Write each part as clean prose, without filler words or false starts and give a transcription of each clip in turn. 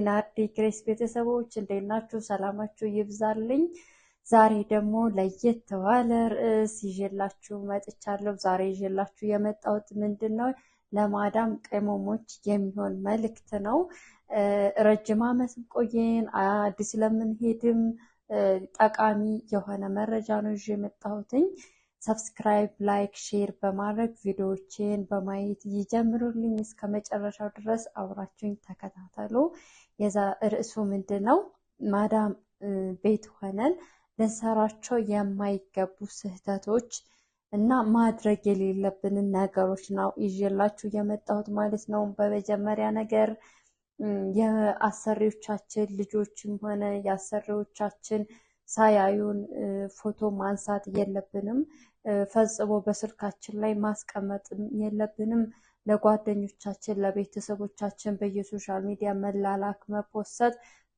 ናርዲ ግሬስ ቤተሰቦች እንዴት ናችሁ? ሰላማችሁ ይብዛልኝ። ዛሬ ደግሞ ለየት ባለ ርዕስ ይዤላችሁ መጥቻለሁ። ዛሬ ይዤላችሁ የመጣሁት ምንድነው ለማዳም ቅመሞች የሚሆን መልእክት ነው። ረጅም ዓመት ቆየን አዲስ ለምንሄድም ጠቃሚ የሆነ መረጃ ነው ይዤ የመጣሁትኝ። ሰብስክራይብ፣ ላይክ፣ ሼር በማድረግ ቪዲዮዎችን በማየት ይጀምሩልኝ። እስከ መጨረሻው ድረስ አብራችሁኝ ተከታተሉ። የዛ ርዕሱ ምንድነው? ማዳም ቤት ሆነን ልንሰራቸው የማይገቡ ስህተቶች እና ማድረግ የሌለብንን ነገሮች ነው ይዤላችሁ የመጣሁት ማለት ነው። በመጀመሪያ ነገር የአሰሪዎቻችን ልጆችም ሆነ የአሰሪዎቻችን ሳያዩን ፎቶ ማንሳት የለብንም። ፈጽሞ በስልካችን ላይ ማስቀመጥ የለብንም። ለጓደኞቻችን ለቤተሰቦቻችን በየሶሻል ሚዲያ መላላክ መፖሰት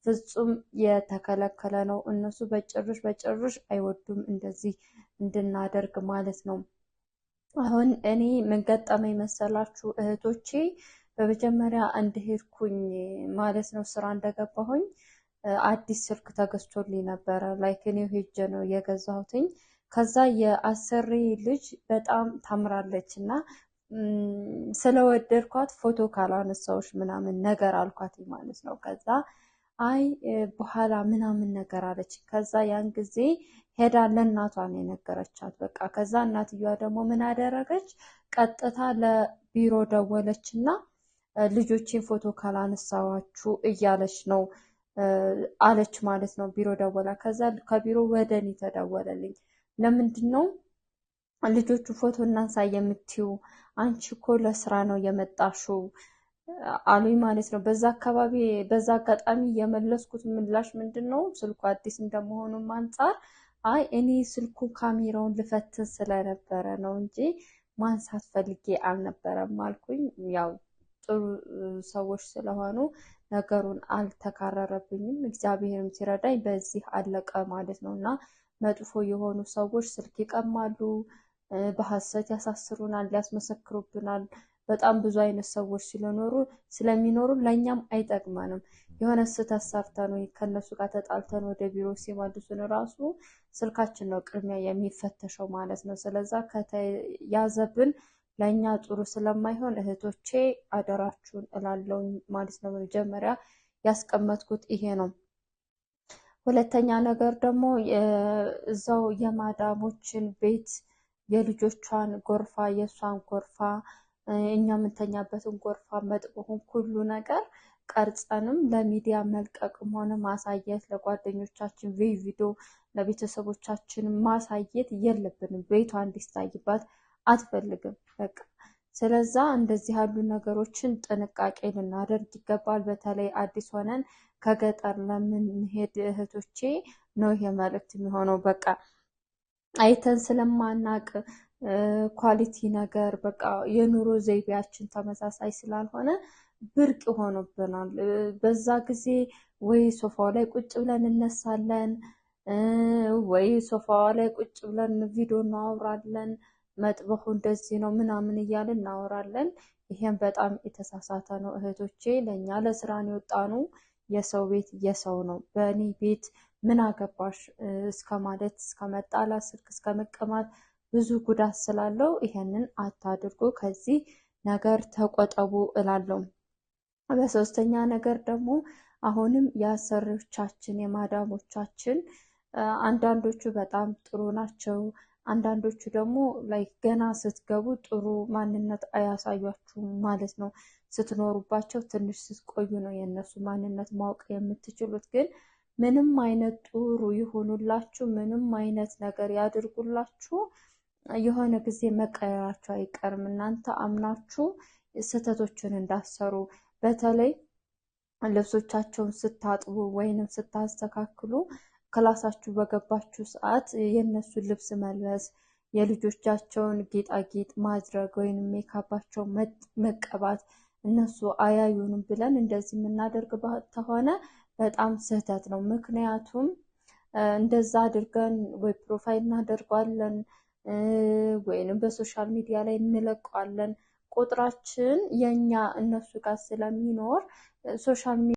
ፍጹም የተከለከለ ነው። እነሱ በጭራሽ አይወዱም እንደዚህ እንድናደርግ ማለት ነው። አሁን እኔ ምን ገጠመኝ መሰላችሁ እህቶቼ? በመጀመሪያ እንደሄድኩኝ ማለት ነው ስራ እንደገባሁኝ አዲስ ስልክ ተገዝቶልኝ ነበረ። ላይክ እኔው ሄጄ ነው የገዛሁትኝ። ከዛ የአሰሪ ልጅ በጣም ታምራለች እና ስለወደድኳት ፎቶ ካላነሳዎች ምናምን ነገር አልኳት ማለት ነው። ከዛ አይ በኋላ ምናምን ነገር አለች። ከዛ ያን ጊዜ ሄዳ ለእናቷ ነው የነገረቻት። በቃ ከዛ እናትየዋ ደግሞ ምን አደረገች? ቀጥታ ለቢሮ ደወለች እና ልጆቼን ፎቶ ካላነሳዋችሁ እያለች ነው አለች ማለት ነው። ቢሮ ደወላ። ከዛ ከቢሮ ወደ እኔ ተደወለልኝ። ለምንድን ነው ልጆቹ ፎቶ እናንሳ የምትዩ? አንቺ እኮ ለስራ ነው የመጣሽው አሉኝ ማለት ነው። በዛ አጋጣሚ የመለስኩት ምላሽ ምንድን ነው? ስልኩ አዲስ እንደመሆኑም አንፃር አይ እኔ ስልኩ ካሜራውን ልፈትን ስለነበረ ነው እንጂ ማንሳት ፈልጌ አልነበረም አልኩኝ። ያው ጥሩ ሰዎች ስለሆኑ ነገሩን አልተካረረብኝም። እግዚአብሔርም ሲረዳኝ በዚህ አለቀ ማለት ነው። እና መጥፎ የሆኑ ሰዎች ስልክ ይቀማሉ፣ በሐሰት ያሳስሩናል፣ ሊያስመሰክሩብናል። በጣም ብዙ አይነት ሰዎች ስለሚኖሩ ለኛም አይጠቅመንም። የሆነ ስህተት ሰርተን ወይ ከነሱ ጋር ተጣልተን ወደ ቢሮ ሲመልሱን ራሱ ስልካችን ነው ቅድሚያ የሚፈተሸው ማለት ነው። ስለዛ ከተያዘብን ለኛ ጥሩ ስለማይሆን እህቶቼ አደራችሁን እላለሁ ማለት ነው። መጀመሪያ ያስቀመጥኩት ይሄ ነው። ሁለተኛ ነገር ደግሞ እዛው የማዳሞችን ቤት የልጆቿን ጎርፋ የሷን ጎርፋ እኛ የምንተኛበትን ጎርፋ መጥበሁን ሁሉ ነገር ቀርጸንም ለሚዲያ መልቀቅም ሆነ ማሳየት ለጓደኞቻችን ቪዲዮ ለቤተሰቦቻችን ማሳየት የለብንም። ቤቷ እንዲታይባት አትፈልግም በቃ። ስለዛ እንደዚህ ያሉ ነገሮችን ጥንቃቄ ልናደርግ ይገባል። በተለይ አዲስ ሆነን ከገጠር ለምንሄድ እህቶቼ ነው ይሄ መልእክት የሚሆነው። በቃ አይተን ስለማናቅ ኳሊቲ ነገር በቃ የኑሮ ዘይቤያችን ተመሳሳይ ስላልሆነ ብርቅ ሆኖብናል። በዛ ጊዜ ወይ ሶፋው ላይ ቁጭ ብለን እነሳለን፣ ወይ ሶፋው ላይ ቁጭ ብለን ቪዲዮ እናወራለን። መጥበሁ እንደዚህ ነው ምናምን እያልን እናወራለን። ይሄን በጣም የተሳሳተ ነው እህቶቼ። ለኛ ለስራን የወጣኑ የሰው ቤት የሰው ነው። በእኔ ቤት ምን አገባሽ እስከ ማለት እስከ መጣላት ስልክ እስከ መቀማት ብዙ ጉዳት ስላለው ይሄንን አታድርጉ። ከዚህ ነገር ተቆጠቡ እላለሁ። በሶስተኛ ነገር ደግሞ አሁንም የአሰሪዎቻችን የማዳሞቻችን አንዳንዶቹ በጣም ጥሩ ናቸው። አንዳንዶቹ ደግሞ ላይ ገና ስትገቡ ጥሩ ማንነት አያሳያችሁም ማለት ነው። ስትኖሩባቸው ትንሽ ስትቆዩ ነው የነሱ ማንነት ማወቅ የምትችሉት። ግን ምንም አይነት ጥሩ ይሆኑላችሁ፣ ምንም አይነት ነገር ያድርጉላችሁ፣ የሆነ ጊዜ መቀየራችሁ አይቀርም። እናንተ አምናችሁ ስህተቶችን እንዳሰሩ በተለይ ልብሶቻቸውን ስታጥቡ ወይንም ስታስተካክሉ ክላሳችሁ በገባችሁ ሰዓት የነሱን ልብስ መልበስ፣ የልጆቻቸውን ጌጣጌጥ ማድረግ ወይንም ሜካፓቸው መቀባት እነሱ አያዩንም ብለን እንደዚህ የምናደርግ ከሆነ በጣም ስህተት ነው። ምክንያቱም እንደዛ አድርገን ወይ ፕሮፋይል እናደርጋለን ወይንም በሶሻል ሚዲያ ላይ እንለቀዋለን። ቁጥራችን የኛ እነሱ ጋር ስለሚኖር ሶሻል